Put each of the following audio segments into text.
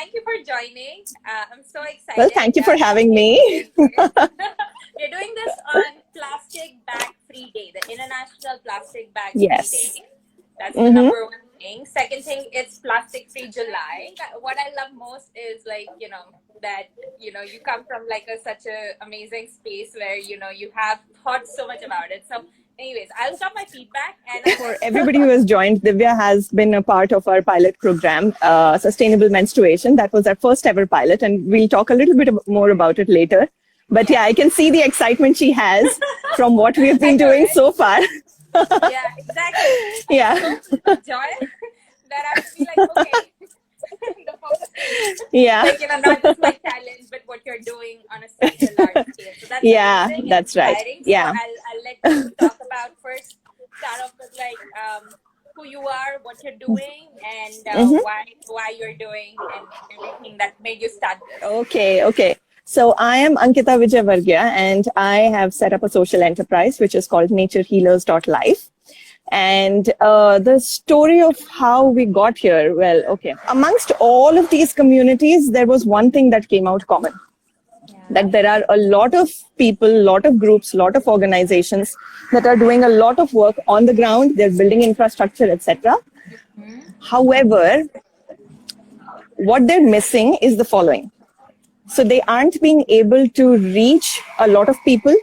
thank you for joining. I'm so excited. Well, thank you for having me. We're doing this on Plastic Bag Free Day, the International Plastic Bag Free Day. That's the number one thing. Second thing, it's Plastic Free July. What I love most is that you come from such a amazing space where you have thought so much about it. So anyways, I'll stop my feedback. And for everybody who has joined, Divya has been a part of our pilot program, Sustainable Menstruation. That was our first ever pilot, and we'll talk a little bit more about it later. But yeah, I can see the excitement she has from what we've been doing so far. Yeah, exactly. Yeah. So much joy that I have to be like, okay. The focus is, yeah. Not just my challenge, but what you're doing on a such a large scale. So that's amazing. That's right. Yeah. So I'll let you talk about first. Start off with who you are, what you're doing, and why you're doing, and everything that made you start this. Okay. So I am Ankita Vijayvergiya, and I have set up a social enterprise which is called NatureHealers.Life. And the story of how we got here, amongst all of these communities, there was one thing that came out common. That there are a lot of people, lot of groups, lot of organizations that are doing a lot of work on the ground. They're building infrastructure, etc. However, what they're missing is the following. So they aren't being able to reach a lot of people,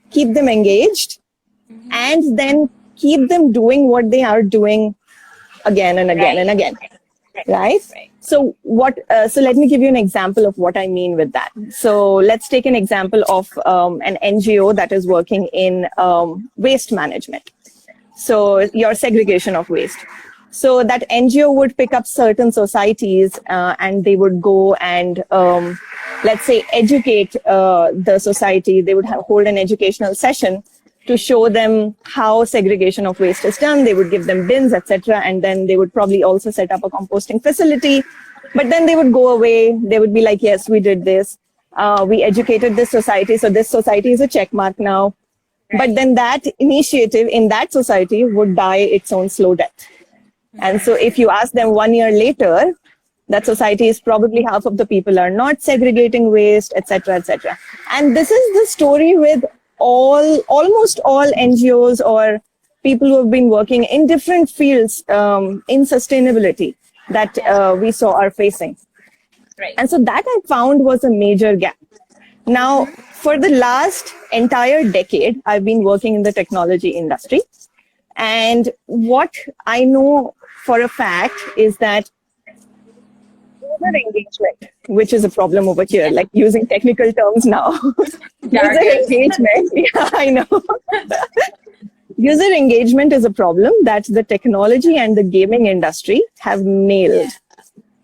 keep them engaged, and then keep them doing what they are doing again and again and again, right? So so let me give you an example of what I mean with that. So let's take an example of an NGO that is working in waste management. So your segregation of waste. So that NGO would pick up certain societies and they would go and let's say educate the society. They would hold an educational session to show them how segregation of waste is done. They would give them bins, etc. And then they would probably also set up a composting facility. But then they would go away. They would be like, yes, we did this. We educated this society. So this society is a check mark now. But then that initiative in that society would die its own slow death. And so if you ask them 1 year later, that society is probably half of the people are not segregating waste, etc., etc. And this is the story with almost all NGOs or people who have been working in different fields in sustainability that we saw are facing. Right. And so that I found was a major gap. Now, for the last entire decade, I've been working in the technology industry. And what I know for a fact is that user engagement, which is a problem over here, like using technical terms now. User engagement, yeah, I know. User engagement is a problem that the technology and the gaming industry have nailed.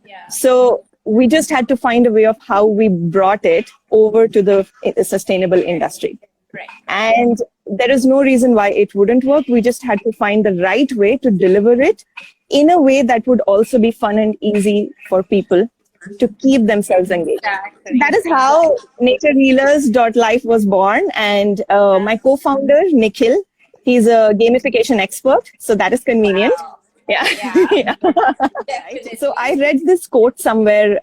Yeah. So we just had to find a way of how we brought it over to the sustainable industry. Right. And there is no reason why it wouldn't work. We just had to find the right way to deliver it in a way that would also be fun and easy for people to keep themselves engaged. Exactly. That is how NatureHealers.Life was born. And my co-founder, Nikhil, he's a gamification expert. So that is convenient. Wow. Yeah. Yeah. So I read this quote somewhere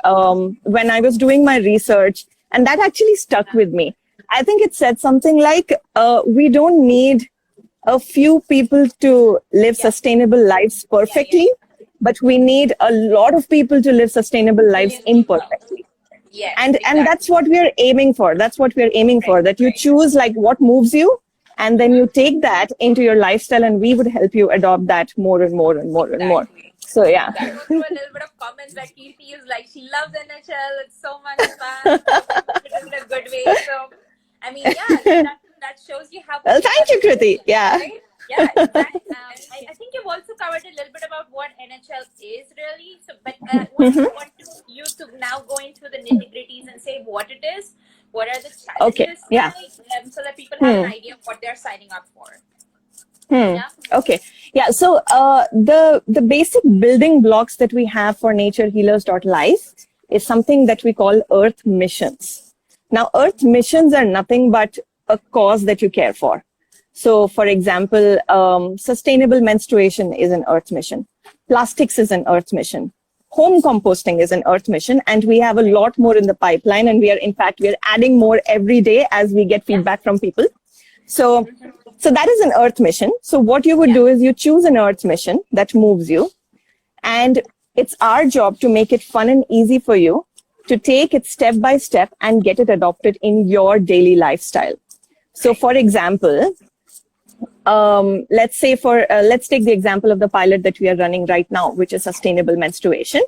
when I was doing my research, and that actually stuck with me. I think it said something like, we don't need a few people to live sustainable lives perfectly, but we need a lot of people to live sustainable lives imperfectly. Yeah, and that's what we are aiming for. That's what we're aiming for, that you choose like what moves you, and then you take that into your lifestyle, and we would help you adopt that more and more and more and more. So yeah. That was a little bit of comments that Kirti is like, she loves NHL. It's so much fun. It's in a good way. So, I mean, yeah, that shows you how. Well, thank you, Kriti. Yeah. Right? Yeah, exactly. I think you've also covered a little bit about what NHL is really. So, but I want you to now go into the nitty-gritties and say what it is, what are the challenges, so that people have an idea of what they're signing up for. Yeah. Okay. Yeah. So the basic building blocks that we have for NatureHealers.Life is something that we call Earth missions. Now, Earth missions are nothing but a cause that you care for. So, for example, sustainable menstruation is an Earth mission. Plastics is an Earth mission. home composting is an earth mission, and we have a lot more in the pipeline, and we are adding more every day as we get feedback from people. So that is an earth mission. So what you would do is you choose an earth mission that moves you, and it's our job to make it fun and easy for you to take it step by step and get it adopted in your daily lifestyle. So for example, let's take the example of the pilot that we are running right now, which is sustainable menstruation.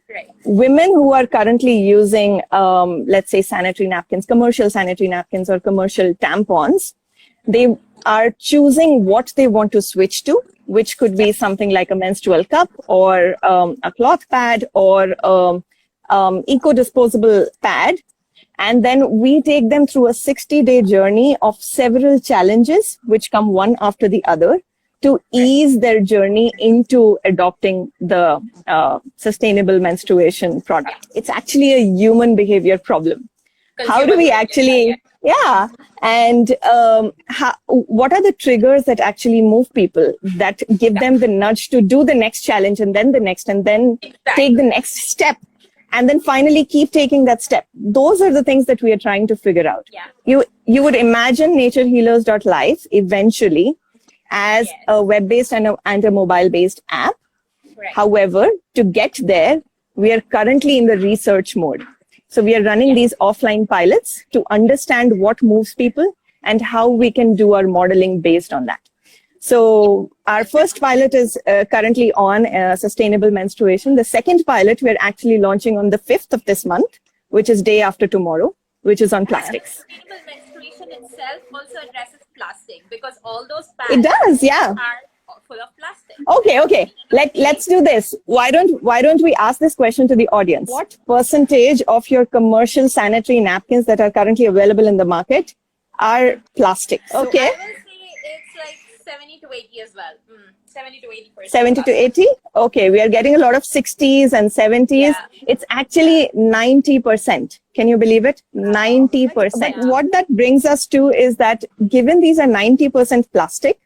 Right. Women who are currently using, let's say, sanitary napkins, commercial sanitary napkins or commercial tampons, they are choosing what they want to switch to, which could be something like a menstrual cup or a cloth pad or eco-disposable pad. And then we take them through a 60-day journey of several challenges, which come one after the other, to ease their journey into adopting the sustainable menstruation product. It's actually a human behavior problem. How do we actually, and what are the triggers that actually move people, that give them the nudge to do the next challenge and then the next, and then take the next step, and then finally keep taking that step? Those are the things that we are trying to figure out. You would imagine NatureHealers.Life eventually as a web-based and a mobile-based app. Right. However, to get there, we are currently in the research mode. So we are running these offline pilots to understand what moves people and how we can do our modeling based on that. So our first pilot is currently on sustainable menstruation. The second pilot we're actually launching on the 5th of this month, which is day after tomorrow, which is on plastics. Sustainable menstruation itself also addresses plastic, because all those pads It does, are full of plastic. Okay. Let's do this. Why don't we ask this question to the audience? What percentage of your commercial sanitary napkins that are currently available in the market are plastic? Okay. So I will say it's like 70 to 80 as well. 70 to 80%. 70 to 80? Okay, we are getting a lot of 60s and 70s. Yeah. It's actually 90%. Can you believe it? 90%. But what that brings us to is that given these are 90% plastic,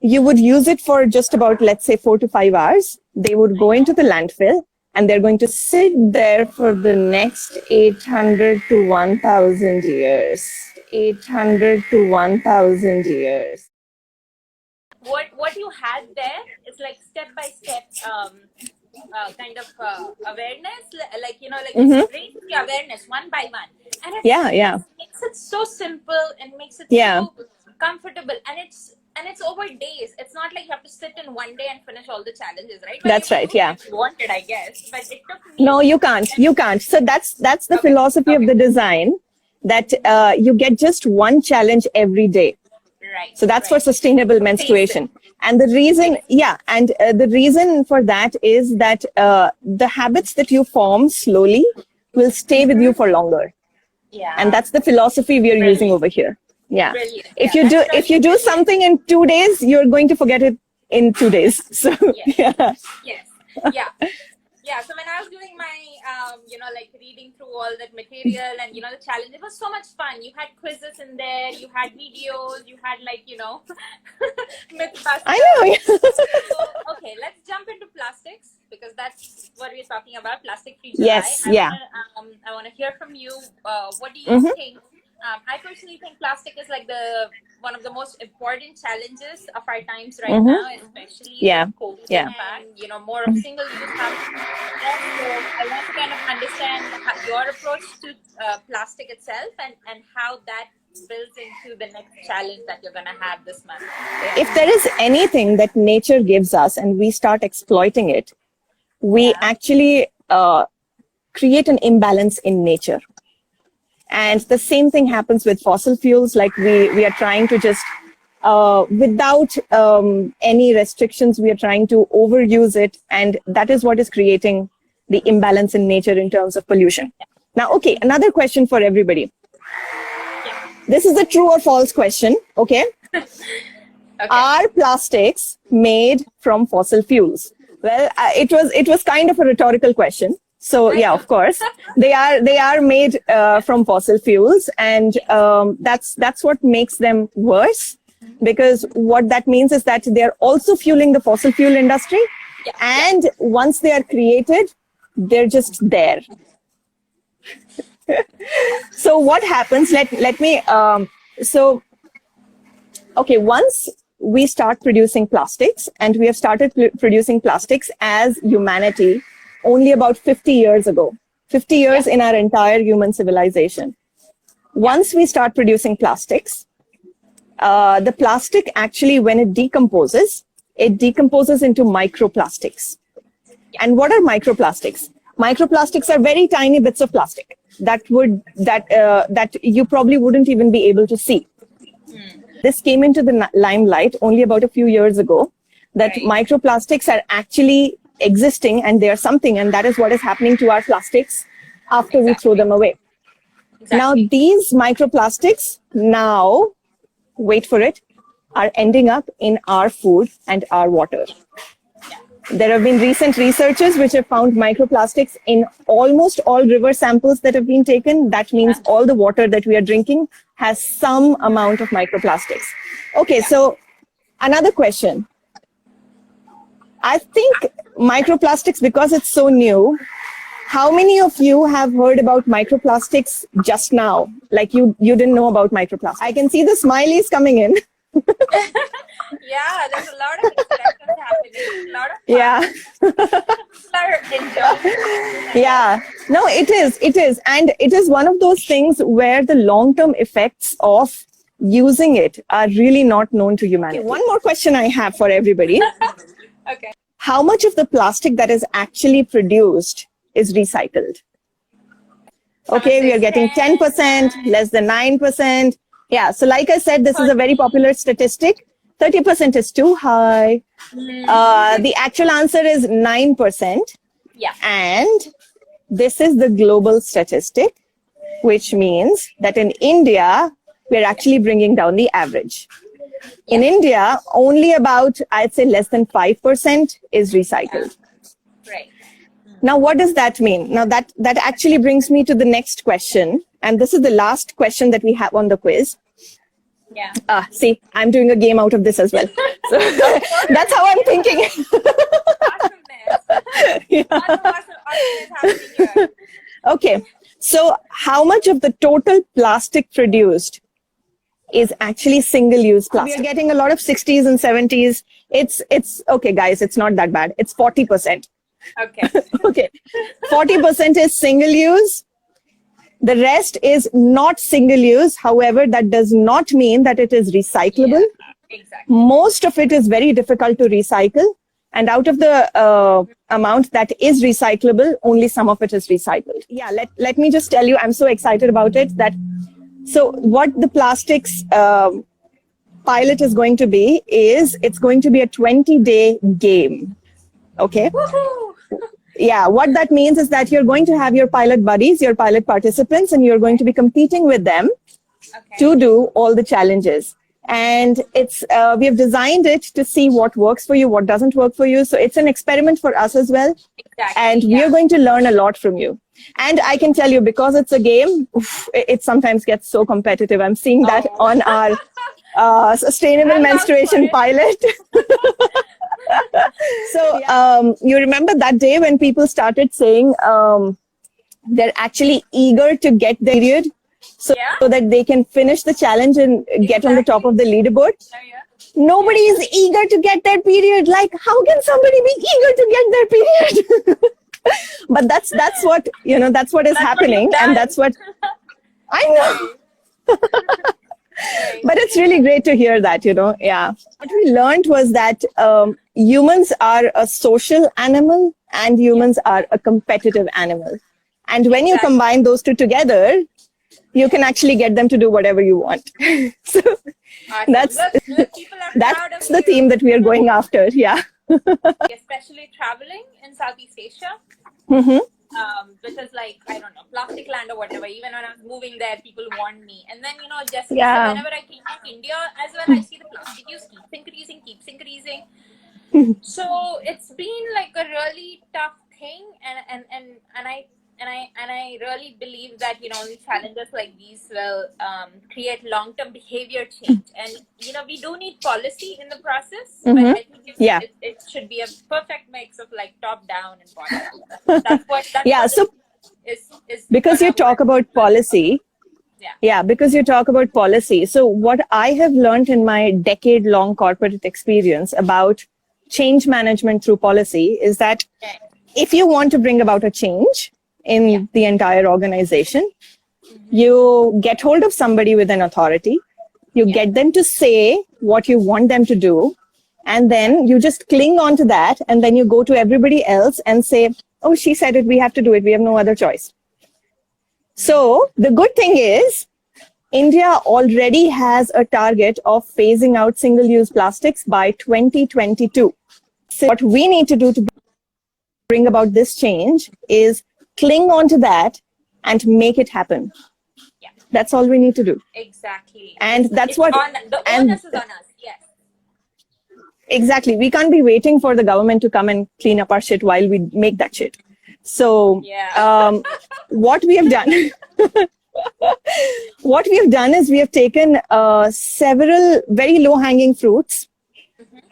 you would use it for just about, let's say, 4 to 5 hours. They would go into the landfill and they're going to sit there for the next 800 to 1,000 years. 800 to 1,000 years. What you had there is like step-by-step kind of awareness, raise the awareness one by one. And it makes it so simple and makes it so comfortable. And it's over days. It's not like you have to sit in one day and finish all the challenges, right? But that's right, yeah. Wanted, I guess. But it took me... No, you can't. So that's the philosophy of the design, that you get just one challenge every day. Right. So that's for sustainable menstruation. And the reason, the reason for that is that the habits that you form slowly will stay with you for longer. Yeah. And that's the philosophy we are using over here. Yeah. Brilliant. If you do something in 2 days, you're going to forget it in 2 days. So So when I was doing my reading through all that material and the challenge, it was so much fun. You had quizzes in there, you had videos, you had mythbusters. I know. So, okay, let's jump into plastics, because that's what we're talking about, plastic free July. Yes, I want to hear from you. What do you think? I personally think plastic is like one of the most important challenges of our times right now, especially COVID and more of single-use habits. So I want to kind of understand your approach to plastic itself and how that builds into the next challenge that you're going to have this month. If there is anything that nature gives us and we start exploiting it, we actually create an imbalance in nature. And the same thing happens with fossil fuels. Like we are trying to just, without any restrictions, we are trying to overuse it. And that is what is creating the imbalance in nature in terms of pollution. Now, okay, another question for everybody. This is a true or false question, okay? Are plastics made from fossil fuels? Well, it was kind of a rhetorical question. So yeah, of course, they are made from fossil fuels, and that's what makes them worse, because what that means is that they are also fueling the fossil fuel industry, and once they are created, they're just there. So what happens? Let me. Okay, once we start producing plastics, and we have started producing plastics as humanity only about 50 years ago. 50 years in our entire human civilization. Once we start producing plastics, the plastic actually, when it decomposes into microplastics. And what are microplastics? Microplastics are very tiny bits of plastic that you probably wouldn't even be able to see. This came into the limelight only about a few years ago, that microplastics are actually existing, and they are something, and that is what is happening to our plastics after we throw them away. Now, these microplastics now, wait for it, are ending up in our food and our water. There have been recent researches which have found microplastics in almost all river samples that have been taken. That means all the water that we are drinking has some amount of microplastics. Okay, so another question. I think microplastics, because it's so new, how many of you have heard about microplastics just now? Like you didn't know about microplastics. I can see the smileys coming in. Yeah, there's a lot of discussions happening. A lot of Yeah, no, it is. And it is one of those things where the long-term effects of using it are really not known to humanity. Okay, one more question I have for everybody. Okay. How much of the plastic that is actually produced is recycled? Okay, we are getting 10%, less than 9%. Yeah, so like I said, this is a very popular statistic. 30% is too high. The actual answer is 9%. Yeah. And this is the global statistic, which means that in India, we're actually bringing down the average. In India, only about, I'd say, less than 5% is recycled. Right. Now, what does that mean? Now, that actually brings me to the next question. And this is the last question that we have on the quiz. Yeah. See, I'm doing a game out of this as well. So that's how I'm thinking. Okay. So how much of the total plastic produced is actually single-use plastic? We're getting a lot of 60s and 70s. It's okay, guys, it's not that bad. It's 40%. Okay. Okay. 40% is single-use. The rest is not single-use. However, that does not mean that it is recyclable. Yeah, exactly. Most of it is very difficult to recycle. And out of the amount that is recyclable, only some of it is recycled. Yeah, let me just tell you, I'm so excited about it that, so what the plastics pilot is going to be is, it's going to be a 20-day game. Okay. Woohoo! Yeah, what that means is that you're going to have your pilot buddies, your pilot participants, and you're going to be competing with them to do all the challenges. And it's we have designed it to see what works for you, what doesn't work for you. So it's an experiment for us as well. Exactly, and we are going to learn a lot from you. And I can tell you, because it's a game, it sometimes gets so competitive. I'm seeing that on our sustainable menstruation pilot. So you remember that day when people started saying they're actually eager to get their period so that they can finish the challenge and get on the top of the leaderboard? Nobody is eager to get their period. Like, how can somebody be eager to get their period? But that's what, that's what is happening. And that's what I know. But it's really great to hear that, yeah. What we learned was that humans are a social animal and humans are a competitive animal. And when you combine those two together, you can actually get them to do whatever you want. So that's the theme that we are going after, yeah. Especially traveling in Southeast Asia. Because I don't know, plastic land or whatever, even when I was moving there, people warned me. And then, just so whenever I came back to India as well, I see the plastic use keeps increasing. So it's been like a really tough thing. I really believe that challenges like these will create long-term behavior change, and we do need policy in the process, but I think it should be a perfect mix of like top down and bottom up. That's so is because you talk about policy. Yeah, because you talk about policy. So what I have learned in my decade-long corporate experience about change management through policy is that if you want to bring about a change in the entire organization, you get hold of somebody with an authority, you get them to say what you want them to do, and then you just cling on to that, and then you go to everybody else and say, oh, she said it, we have to do it, we have no other choice. So the good thing is, India already has a target of phasing out single-use plastics by 2022. So what we need to do to bring about this change is cling on to that and make it happen. Yeah. That's all we need to do. Exactly. And that's the onus is on us. Yes. Exactly. We can't be waiting for the government to come and clean up our shit while we make that shit. So what we have done, is we have taken several very low-hanging fruits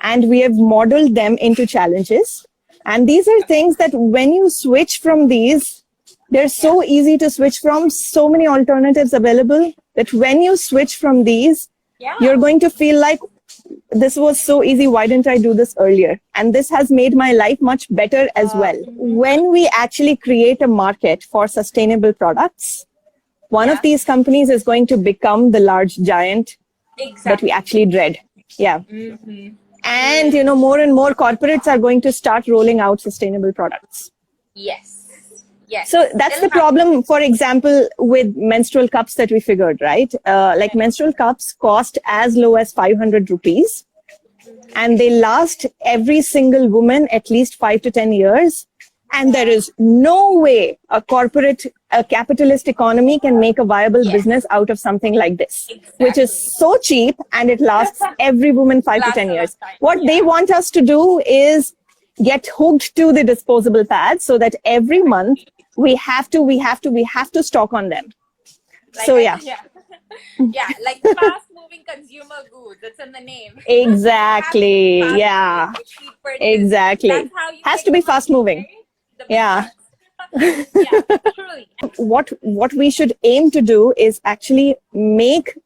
and we have modeled them into challenges. And these are things that when you switch from these, they're so easy to switch from, so many alternatives available that when you switch from these, you're going to feel like, this was so easy, why didn't I do this earlier? And this has made my life much better as well. When we actually create a market for sustainable products, one of these companies is going to become the large giant that we actually dread. Yeah. And, more and more corporates are going to start rolling out sustainable products. Yes. Yes. So that's the problem, for example, with menstrual cups that we figured, right? Like menstrual cups cost as low as 500 rupees and they last every single woman at least 5 to 10 years. And there is no way a capitalist economy can make a viable business out of something like this, which is so cheap and it lasts every woman 5 to 10 years. What they want us to do is get hooked to the disposable pads so that every month we have to stock on them. Like like fast-moving consumer goods. It's in the name. Exactly. Exactly. Has to be fast-moving. Truly. What we should aim to do is actually make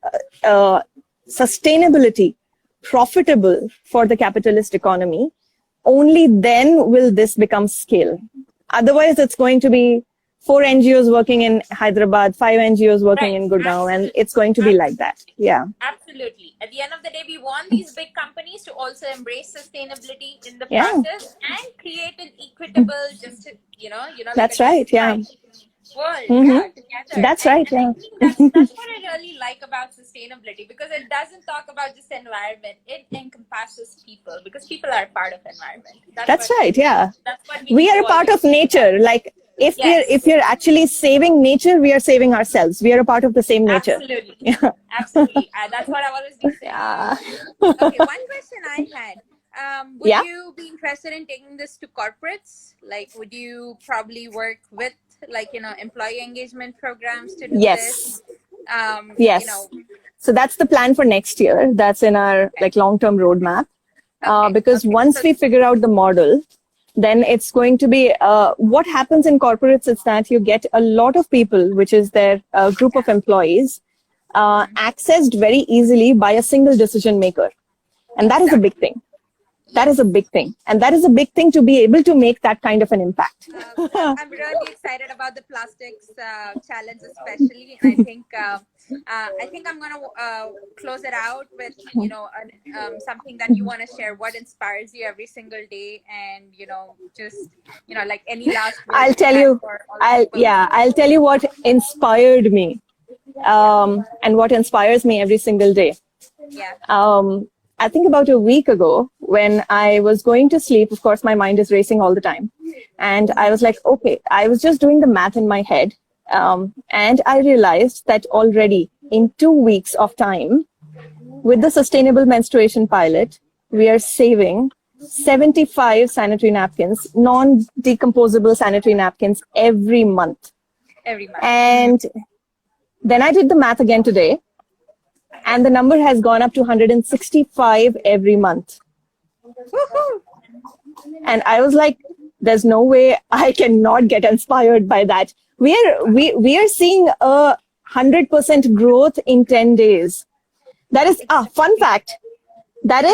sustainability profitable for the capitalist economy. Only then will this become scale. Otherwise, it's going to be 4 NGOs working in Hyderabad, 5 NGOs working in Gurgaon, and it's going to be like that. Yeah. Absolutely. At the end of the day, we want these big companies to also embrace sustainability in the process and create an equitable, That's right. World together. That's right. I think that's what I really like about sustainability, because it doesn't talk about just environment. It encompasses people, because people are part of environment. That's right. Yeah. That's what we are a part of nature. Like if you're actually saving nature, we are saving ourselves. We are a part of the same nature. Absolutely. Absolutely. That's what I've always been saying. Okay. One question I had. Would you be interested in taking this to corporates? Like, would you probably work with employee engagement programs to do this? Yes. So that's the plan for next year. That's in our long-term roadmap. Because once we figure out the model, then it's going to be what happens in corporates is that you get a lot of people, which is their group of employees, accessed very easily by a single decision maker. And that is a big thing. That is a big thing. And that is a big thing to be able to make that kind of an impact. I'm really excited about the plastics challenge, especially. And I think I'm going to close it out with, something that you want to share. What inspires you every single day? And, like any last words I'll tell you what inspired me and what inspires me every single day. I think about a week ago, when I was going to sleep, of course, my mind is racing all the time. And I was like, okay, I was just doing the math in my head. And I realized that already in 2 weeks of time, with the sustainable menstruation pilot, we are saving 75 sanitary napkins, non-decomposable sanitary napkins every month. Every month. And then I did the math again today, and the number has gone up to 165 every month. Woohoo! And I was like, there's no way I cannot get inspired by that. We are seeing a 100% growth in 10 days. That is fun fact. That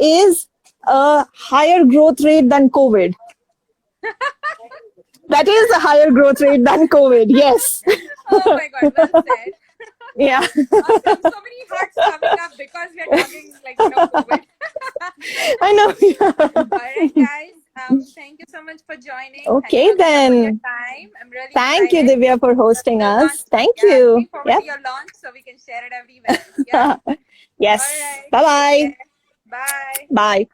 is a higher growth rate than COVID. That is a higher growth rate than COVID. Yes. Oh my God, well said. Yeah. Awesome. So many hearts coming up because we are talking like COVID. I know. All right, guys. Thank you so much for joining. Okay, Thank you then. for your time. I'm really Thank you, excited. Divya, for hosting us. Thank you. Looking forward to your launch so we can share it everywhere. Yeah. Yes. All right. Bye-bye. Bye. Bye.